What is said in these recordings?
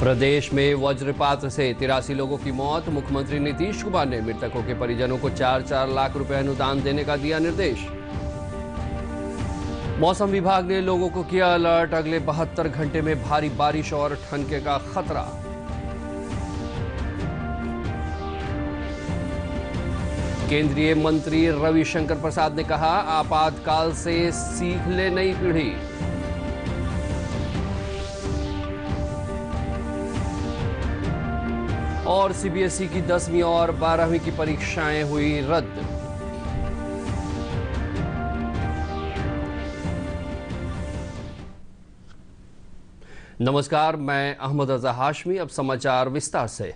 प्रदेश में वज्रपात से 83 लोगों की मौत। मुख्यमंत्री नीतीश कुमार ने मृतकों के परिजनों को 4-4 लाख रुपए अनुदान देने का दिया निर्देश। मौसम विभाग ने लोगों को किया अलर्ट, अगले 72 घंटे में भारी बारिश और ठनके का खतरा। केंद्रीय मंत्री रविशंकर प्रसाद ने कहा, आपातकाल से सीख ले नई पीढ़ी। और सीबीएसई की 10वीं और 12वीं की परीक्षाएं हुई रद्द। नमस्कार, मैं अहमद रजा हाशमी। अब समाचार विस्तार से।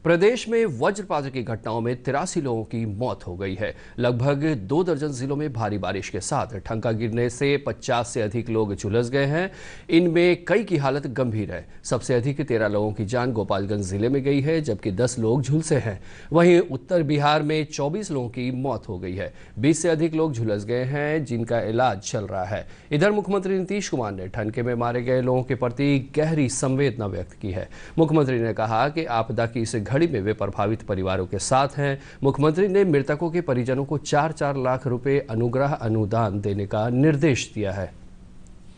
प्रदेश में वज्रपात की घटनाओं में 83 लोगों की मौत हो गई है। लगभग 2 दर्जन जिलों में भारी बारिश के साथ ठनका गिरने से 50 से अधिक लोग झुलस गए हैं। इनमें कई की हालत गंभीर है। सबसे अधिक 13 लोगों की जान गोपालगंज जिले में गई है, जबकि 10 लोग झुलसे हैं। वहीं उत्तर बिहार में 24 लोगों की मौत हो गई है। 20 से अधिक लोग झुलस गए हैं, जिनका इलाज चल रहा है। इधर मुख्यमंत्री नीतीश कुमार ने ठनके में मारे गए लोगों के प्रति गहरी संवेदना व्यक्त की है। मुख्यमंत्री ने कहा कि आपदा की इस घड़ी में वे प्रभावित परिवारों के साथ हैं। मुख्यमंत्री ने मृतकों के परिजनों को 4-4 लाख रुपए अनुग्रह अनुदान देने का निर्देश दिया है।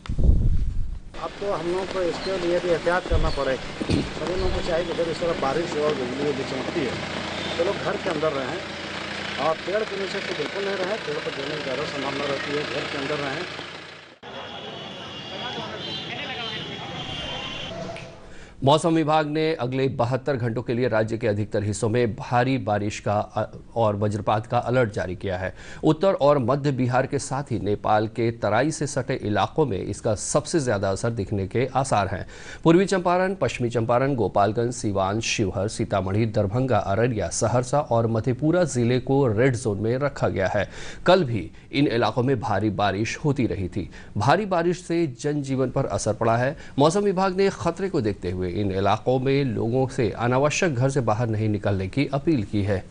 अब तो हम लोग को इसके लिए भी एहतियात करना पड़ेगा। सभी लोगों को चाहिए कि जब इस तरह बारिश और बिजली भी चमकती है तो लोग घर के अंदर रहें और पेड़ के नीचे तो बिल्कुल नहीं रहें। पेड़ पर गिरने की ज़्यादा संभावना रहती है। घर के अंदर रहें। मौसम विभाग ने अगले 72 घंटों के लिए राज्य के अधिकतर हिस्सों में भारी बारिश का और वज्रपात का अलर्ट जारी किया है। उत्तर और मध्य बिहार के साथ ही नेपाल के तराई से सटे इलाकों में इसका सबसे ज्यादा असर दिखने के आसार हैं। पूर्वी चंपारण, पश्चिमी चंपारण, गोपालगंज, सीवान, शिवहर, सीतामढ़ी, दरभंगा, अररिया, सहरसा और मधेपुरा जिले को रेड जोन में रखा गया है। कल भी इन इलाकों में भारी बारिश होती रही थी। भारी बारिश से जनजीवन पर असर पड़ा है। मौसम विभाग ने खतरे को देखते हुए इन इलाकों में लोगों से अनावश्यक घर से बाहर नहीं निकलने की अपील की है।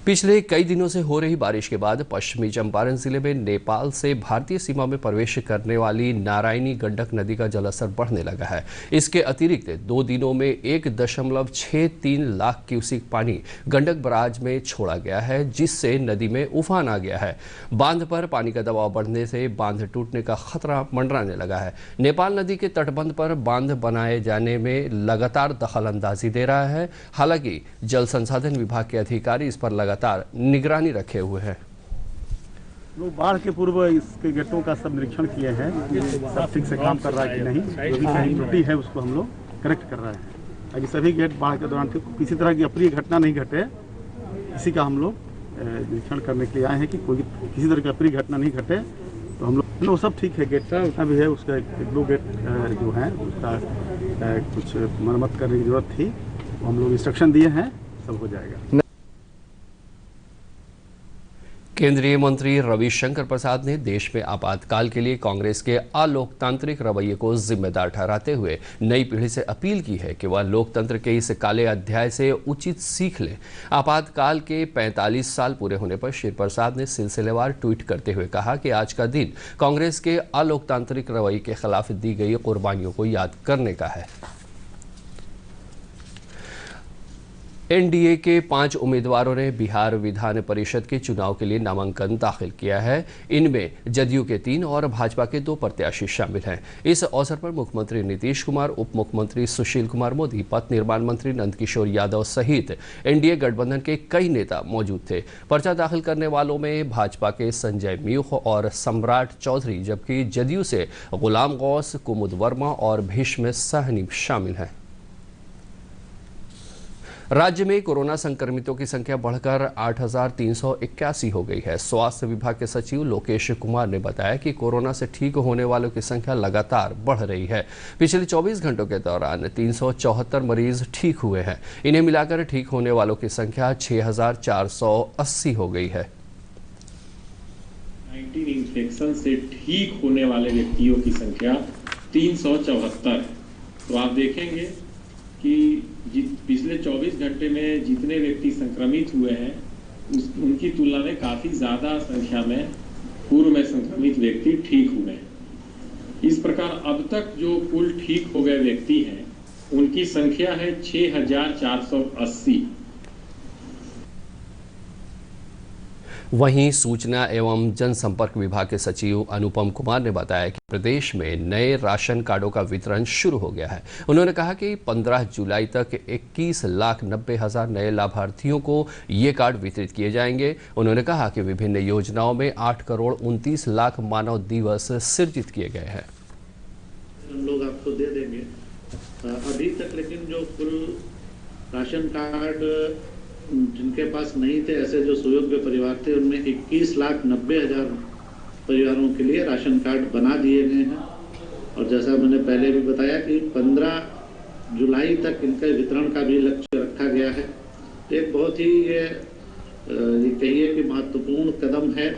पिछले कई दिनों से हो रही बारिश के बाद पश्चिमी चंपारण जिले में नेपाल से भारतीय सीमा में प्रवेश करने वाली नारायणी गंडक नदी का जलस्तर बढ़ने लगा है। इसके अतिरिक्त 2 दिनों में 1.63 लाख क्यूसेक पानी गंडक बराज में छोड़ा गया है, जिससे नदी में उफान आ गया है। बांध पर पानी का दबाव बढ़ने से बांध टूटने का खतरा मंडराने लगा है। नेपाल नदी के तटबंध पर बांध बनाए जाने में लगातार दखल अंदाजी दे रहा है। हालांकि जल संसाधन विभाग के अधिकारी इस पर लगातार निगरानी रखे हुए हैं। लोग बाढ़ के पूर्व इसके गेटों का सब निरीक्षण किए हैं, सब ठीक से काम कर रहा है कि नहीं। जो भी कहीं त्रुटि है उसको हम लोग करेक्ट कर रहे हैं, ताकि सभी गेट बाढ़ के दौरान किसी तरह की अप्रिय घटना नहीं घटे। इसी का हम लोग निरीक्षण करने के लिए आए हैं कि कोई किसी तरह की अप्रिय घटना नहीं घटे। तो हम लोग सब ठीक है। गेट जितना भी है उसका 1-2 गेट जो है उसका कुछ मरम्मत करने की जरूरत थी, वो हम लोग इंस्ट्रक्शन दिए हैं, सब हो जाएगा। केंद्रीय मंत्री रविशंकर प्रसाद ने देश में आपातकाल के लिए कांग्रेस के अलोकतांत्रिक रवैये को जिम्मेदार ठहराते हुए नई पीढ़ी से अपील की है कि वह लोकतंत्र के इस काले अध्याय से उचित सीख ले। आपातकाल के 45 साल पूरे होने पर श्री प्रसाद ने सिलसिलेवार ट्वीट करते हुए कहा कि आज का दिन कांग्रेस के अलोकतांत्रिक रवैये के खिलाफ दी गई कुर्बानियों को याद करने का है। एनडीए के 5 उम्मीदवारों ने बिहार विधान परिषद के चुनाव के लिए नामांकन दाखिल किया है। इनमें जदयू के 3 और भाजपा के 2 प्रत्याशी शामिल हैं। इस अवसर पर मुख्यमंत्री नीतीश कुमार, उप मुख्यमंत्री सुशील कुमार मोदी, पथ निर्माण मंत्री नंदकिशोर यादव सहित एनडीए गठबंधन के कई नेता मौजूद थे। पर्चा दाखिल करने वालों में भाजपा के संजय म्यूख और सम्राट चौधरी, जबकि जदयू से गुलाम गौस, कुमुद वर्मा और भीष्म सहनी शामिल हैं। राज्य में कोरोना संक्रमितों की संख्या बढ़कर 8,381 हो गई है। स्वास्थ्य विभाग के सचिव लोकेश कुमार ने बताया कि कोरोना से ठीक होने वालों की संख्या लगातार बढ़ रही है। पिछले 24 घंटों के दौरान 374 मरीज ठीक हुए हैं। इन्हें मिलाकर ठीक होने वालों की संख्या 6,480 हो गई है। 19 इन्फेक्शन से ठीक होने वाले व्यक्तियों की संख्या 374 है। तो आप देखेंगे कि पिछले 24 घंटे में जितने व्यक्ति संक्रमित हुए हैं उनकी तुलना में काफ़ी ज़्यादा संख्या में पूर्व में संक्रमित व्यक्ति ठीक हुए हैं। इस प्रकार अब तक जो कुल ठीक हो गए व्यक्ति हैं उनकी संख्या है 6,480। वहीं सूचना एवं जनसंपर्क विभाग के सचिव अनुपम कुमार ने बताया कि प्रदेश में नए राशन कार्डों का वितरण शुरू हो गया है। उन्होंने कहा कि 15 जुलाई तक 21,90,000 नए लाभार्थियों को ये कार्ड वितरित किए जाएंगे। उन्होंने कहा कि विभिन्न योजनाओं में 8,29,00,000 मानव दिवस सृजित किए गए हैं। हम लोग आपको दे देंगे। अभी तक लेकिन जो कुल राशन कार्ड जिनके पास नहीं थे, ऐसे जो सुयोग्य परिवार थे, उनमें 21,90,000 परिवारों के लिए राशन कार्ड बना दिए गए हैं। और जैसा मैंने पहले भी बताया कि 15 जुलाई तक इनके वितरण का भी लक्ष्य रखा गया है। एक बहुत ही ये कहिए कि महत्वपूर्ण कदम है।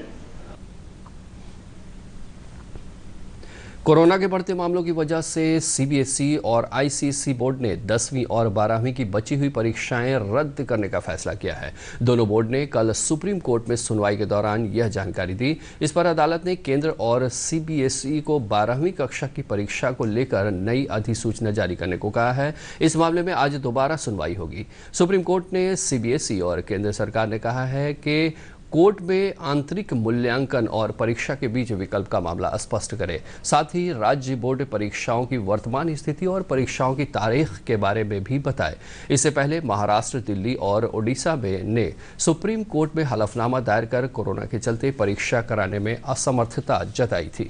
कोरोना के बढ़ते मामलों की वजह से सीबीएसई और आईसीएसई बोर्ड ने 10वीं और 12वीं की बची हुई परीक्षाएं रद्द करने का फैसला किया है। दोनों बोर्ड ने कल सुप्रीम कोर्ट में सुनवाई के दौरान यह जानकारी दी। इस पर अदालत ने केंद्र और सीबीएसई को 12वीं कक्षा की परीक्षा को लेकर नई अधिसूचना जारी करने को कहा है। इस मामले में आज दोबारा सुनवाई होगी। सुप्रीम कोर्ट ने सीबीएसई और केंद्र सरकार ने कहा है कि कोर्ट में आंतरिक मूल्यांकन और परीक्षा के बीच विकल्प का मामला स्पष्ट करे। साथ ही राज्य बोर्ड परीक्षाओं की वर्तमान स्थिति और परीक्षाओं की तारीख के बारे में भी बताए। इससे पहले महाराष्ट्र, दिल्ली और ओडिशा ने सुप्रीम कोर्ट में हलफनामा दायर कर कोरोना के चलते परीक्षा कराने में असमर्थता जताई थी।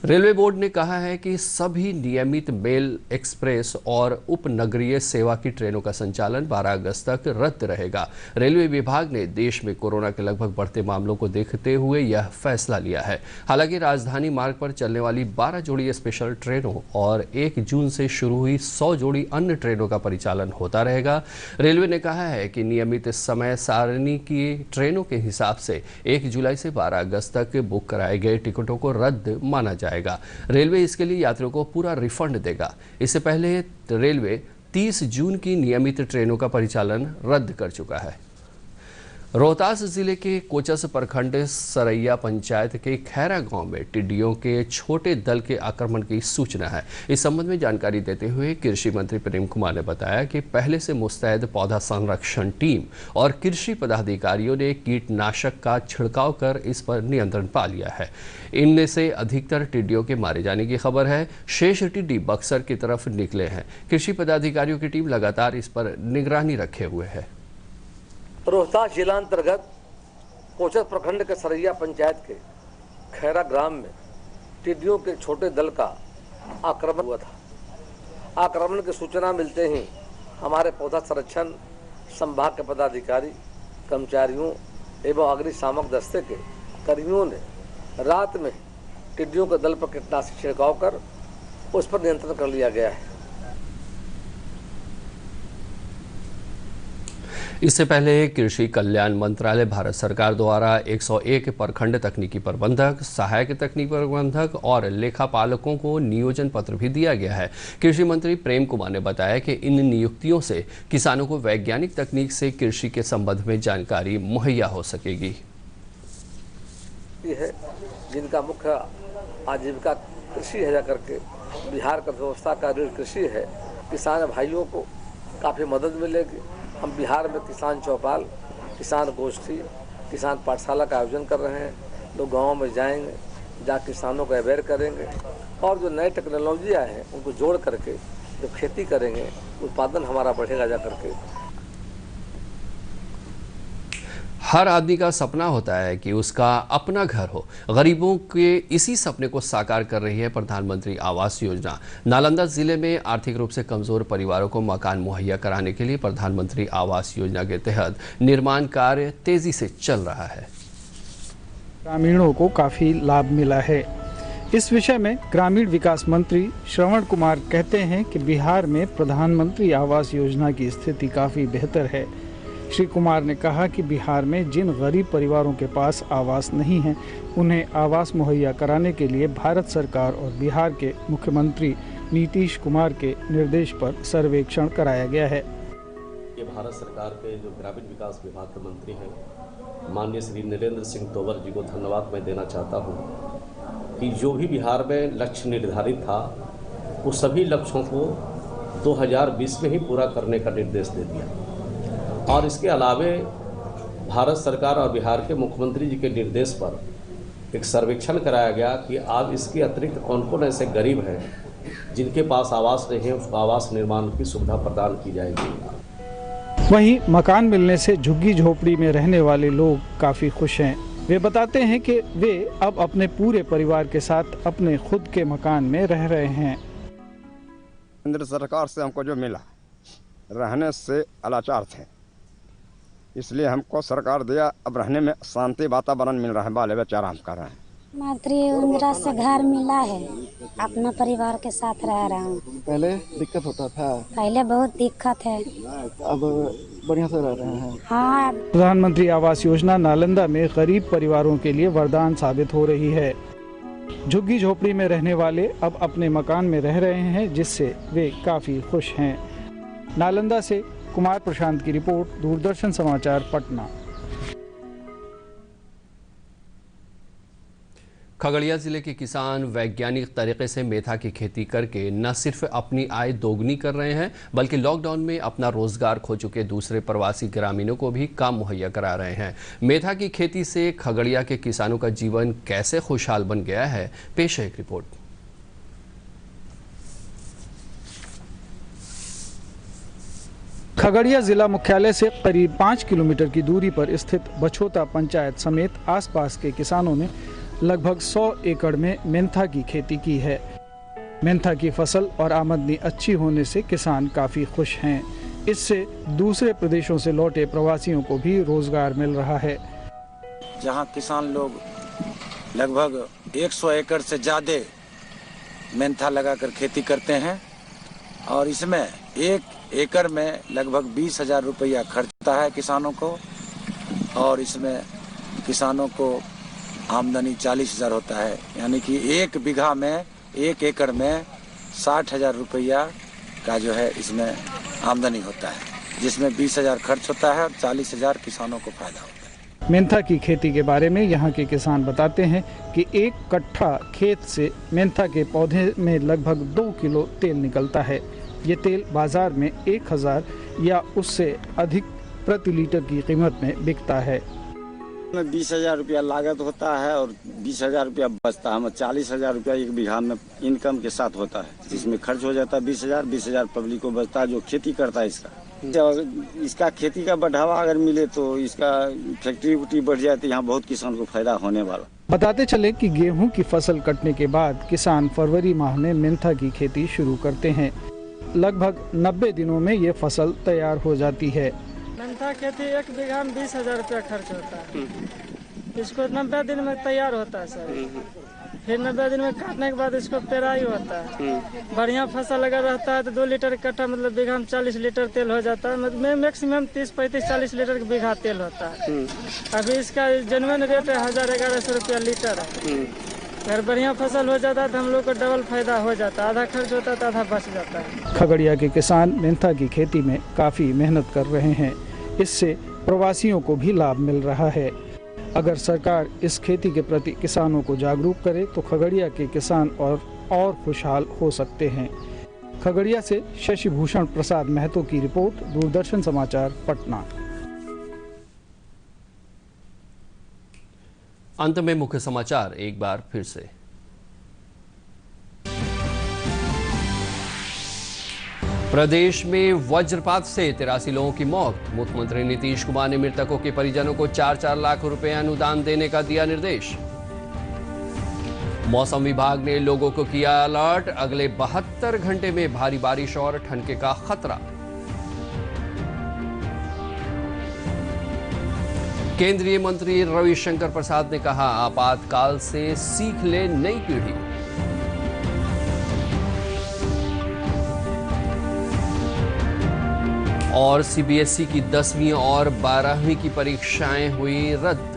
रेलवे बोर्ड ने कहा है कि सभी नियमित मेल, एक्सप्रेस और उपनगरीय सेवा की ट्रेनों का संचालन 12 अगस्त तक रद्द रहेगा। रेलवे विभाग ने देश में कोरोना के लगभग बढ़ते मामलों को देखते हुए यह फैसला लिया है। हालांकि राजधानी मार्ग पर चलने वाली 12 जोड़ी स्पेशल ट्रेनों और 1 जून से शुरू हुई 100 जोड़ी अन्य ट्रेनों का परिचालन होता रहेगा। रेलवे ने कहा है कि नियमित समय सारणी की ट्रेनों के हिसाब से 1 जुलाई से 12 अगस्त तक बुक कराए गए टिकटों को रद्द माना जाएगा। रेलवे इसके लिए यात्रियों को पूरा रिफंड देगा। इससे पहले रेलवे 30 जून की नियमित ट्रेनों का परिचालन रद्द कर चुका है। रोहतास जिले के कोचस प्रखंड सरैया पंचायत के खैरा गांव में टिड्डियों के छोटे दल के आक्रमण की सूचना है। इस संबंध में जानकारी देते हुए कृषि मंत्री प्रेम कुमार ने बताया कि पहले से मुस्तैद पौधा संरक्षण टीम और कृषि पदाधिकारियों ने कीटनाशक का छिड़काव कर इस पर नियंत्रण पा लिया है। इनमें से अधिकतर टिड्डियों के मारे जाने की खबर है। शेष टिड्डी बक्सर की तरफ निकले हैं। कृषि पदाधिकारियों की टीम लगातार इस पर निगरानी रखे हुए है। रोहतास जिला अंतर्गत कोचस प्रखंड के सरैया पंचायत के खैरा ग्राम में टिड्डियों के छोटे दल का आक्रमण हुआ था। आक्रमण की सूचना मिलते ही हमारे पौधा संरक्षण संभाग के पदाधिकारी, कर्मचारियों एवं अग्निशामक दस्ते के कर्मियों ने रात में टिड्डियों के दल पर कीटनाशक छिड़काव कर उस पर नियंत्रण कर लिया गया है। इससे पहले कृषि कल्याण मंत्रालय भारत सरकार द्वारा 101 प्रखंड तकनीकी प्रबंधक, सहायक तकनीकी प्रबंधक और लेखापालकों को नियोजन पत्र भी दिया गया है। कृषि मंत्री प्रेम कुमार ने बताया कि इन नियुक्तियों से किसानों को वैज्ञानिक तकनीक से कृषि के संबंध में जानकारी मुहैया हो सकेगी। है जिनका मुख्य आजीविका कृषि है, जाकर के बिहार का व्यवस्था का ऋण कृषि है। किसान भाइयों को काफ़ी मदद मिलेगी। हम बिहार में किसान चौपाल, किसान गोष्ठी, किसान पाठशाला का आयोजन कर रहे हैं। लोग गाँव में जाएंगे, जहाँ किसानों को अवेयर करेंगे और जो नए टेक्नोलॉजी आए हैं उनको जोड़ करके जब खेती करेंगे उत्पादन हमारा बढ़ेगा। जा करके हर आदमी का सपना होता है कि उसका अपना घर हो। गरीबों के इसी सपने को साकार कर रही है प्रधानमंत्री आवास योजना। नालंदा जिले में आर्थिक रूप से कमजोर परिवारों को मकान मुहैया कराने के लिए प्रधानमंत्री आवास योजना के तहत निर्माण कार्य तेजी से चल रहा है। ग्रामीणों को काफ़ी लाभ मिला है। इस विषय में ग्रामीण विकास मंत्री श्रवण कुमार कहते हैं कि बिहार में प्रधानमंत्री आवास योजना की स्थिति काफ़ी बेहतर है। श्री कुमार ने कहा कि बिहार में जिन गरीब परिवारों के पास आवास नहीं है, उन्हें आवास मुहैया कराने के लिए भारत सरकार और बिहार के मुख्यमंत्री नीतीश कुमार के निर्देश पर सर्वेक्षण कराया गया है। ये भारत सरकार के जो ग्रामीण विकास विभाग के मंत्री हैं, माननीय श्री नरेंद्र सिंह तोमर जी को धन्यवाद मैं देना चाहता हूँ कि जो भी बिहार में लक्ष्य निर्धारित था उस सभी लक्ष्यों को 2020 में ही पूरा करने का निर्देश दे दिया। और इसके अलावे भारत सरकार और बिहार के मुख्यमंत्री जी के निर्देश पर एक सर्वेक्षण कराया गया कि आज इसके अतिरिक्त कौन कौन ऐसे गरीब हैं जिनके पास आवास नहीं है, उसको आवास निर्माण की सुविधा प्रदान की जाएगी। वहीं मकान मिलने से झुग्गी झोपड़ी में रहने वाले लोग काफ़ी खुश हैं। वे बताते हैं कि वे अब अपने पूरे परिवार के साथ अपने खुद के मकान में रह रहे हैं। केंद्र सरकार से हमको जो मिला, रहने से अलाचार थे, इसलिए हमको सरकार दिया। अब रहने में शांति वातावरण मिल रहा है, बाले बच्चे आराम कर रहे हैं। मातृ इंदिरा से घर मिला है, अपना परिवार के साथ रह रहा हूँ। पहले दिक्कत होता था? पहले बहुत दिक्कत है, अब बढ़िया से रह रहे हैं। हाँ। प्रधानमंत्री आवास योजना नालंदा में गरीब परिवारों के लिए वरदान साबित हो रही है। झुग्गी झोपड़ी में रहने वाले अब अपने मकान में रह रहे हैं, जिससे वे काफी खुश हैं। नालंदा से कुमार प्रशांत की रिपोर्ट, दूरदर्शन समाचार, पटना। खगड़िया जिले के किसान वैज्ञानिक तरीके से मेथा की खेती करके न सिर्फ अपनी आय दोगुनी कर रहे हैं, बल्कि लॉकडाउन में अपना रोजगार खो चुके दूसरे प्रवासी ग्रामीणों को भी काम मुहैया करा रहे हैं। मेथा की खेती से खगड़िया के किसानों का जीवन कैसे खुशहाल बन गया है, पेश है एक रिपोर्ट। खगड़िया जिला मुख्यालय से करीब 5 किलोमीटर की दूरी पर स्थित बछोता पंचायत समेत आसपास के किसानों ने लगभग 100 एकड़ में मेंथा की खेती की है। मेंथा की फसल और आमदनी अच्छी होने से किसान काफी खुश हैं। इससे दूसरे प्रदेशों से लौटे प्रवासियों को भी रोजगार मिल रहा है। जहां किसान लोग लगभग 100 एकड़ से ज्यादा मेंथा लगाकर खेती करते हैं और इसमें 1 एकड़ में लगभग 20,000 रुपया खर्च होता है किसानों को, और इसमें किसानों को आमदनी 40,000 होता है। यानी कि 1 बीघा में 1 एकड़ में 60,000 रुपया का जो है इसमें आमदनी होता है, जिसमें 20,000 खर्च होता है और 40,000 किसानों को फायदा होता है। मेंथा की खेती के बारे में यहाँ के किसान बताते हैं कि 1 कट्ठा खेत से मेंथा के पौधे में लगभग 2 किलो तेल निकलता है। ये तेल बाजार में 1,000 या उससे अधिक प्रति लीटर की कीमत में बिकता है। 20,000 रुपया लागत होता है और 20,000 रुपया बचता है। हमें 40,000 रुपया 1 बीघा में इनकम के साथ होता है, जिसमें खर्च हो जाता है 20,000 पब्लिक को बचता है जो खेती करता है इसका खेती का बढ़ावा अगर मिले तो इसका फैक्ट्री उट्री बढ़ जाए तो यहाँ बहुत किसान को फायदा होने वाला। बताते चले कि गेहूं की फसल कटने के बाद किसान फरवरी माह में मेंथा की खेती शुरू करते हैं। लगभग 90 दिनों में ये फसल तैयार हो जाती है। मेंथा खेती 1 बीघा में 20,000 रुपया खर्च होता है। इसको 90 दिन में तैयार होता है सर। फिर 90 दिन में काटने के बाद इसको पेराई होता है। बढ़िया फसल अगर रहता है तो 2 लीटर कट्ठा मतलब बीघा में 40 लीटर तेल हो जाता है। मतलब मैक्सिमम 30-35-40 लीटर का बीघा तेल होता है। अभी इसका जेन्युइन रेट 1,000-1,100 रुपया लीटर है। अगर बढ़िया फसल हो जाता है तो हम लोग को डबल फायदा हो जाता है। आधा खर्च होता है तो आधा बच जाता है। खगड़िया के किसान मेंथा की खेती में काफी मेहनत कर रहे हैं। इससे प्रवासियों को भी लाभ मिल रहा है। अगर सरकार इस खेती के प्रति किसानों को जागरूक करे तो खगड़िया के किसान और खुशहाल हो सकते हैं। खगड़िया से शशि भूषण प्रसाद महतो की रिपोर्ट, दूरदर्शन समाचार, पटना। अंत में मुख्य समाचार एक बार फिर से। प्रदेश में वज्रपात से 83 लोगों की मौत। मुख्यमंत्री नीतीश कुमार ने मृतकों के परिजनों को 4-4 लाख रुपए अनुदान देने का दिया निर्देश। मौसम विभाग ने लोगों को किया अलर्ट, अगले 72 घंटे में भारी बारिश और ठनके का खतरा। केंद्रीय मंत्री रविशंकर प्रसाद ने कहा, आपातकाल से सीख ले नई पीढ़ी। और सीबीएसई की 10वीं और 12वीं की परीक्षाएं हुई रद्द।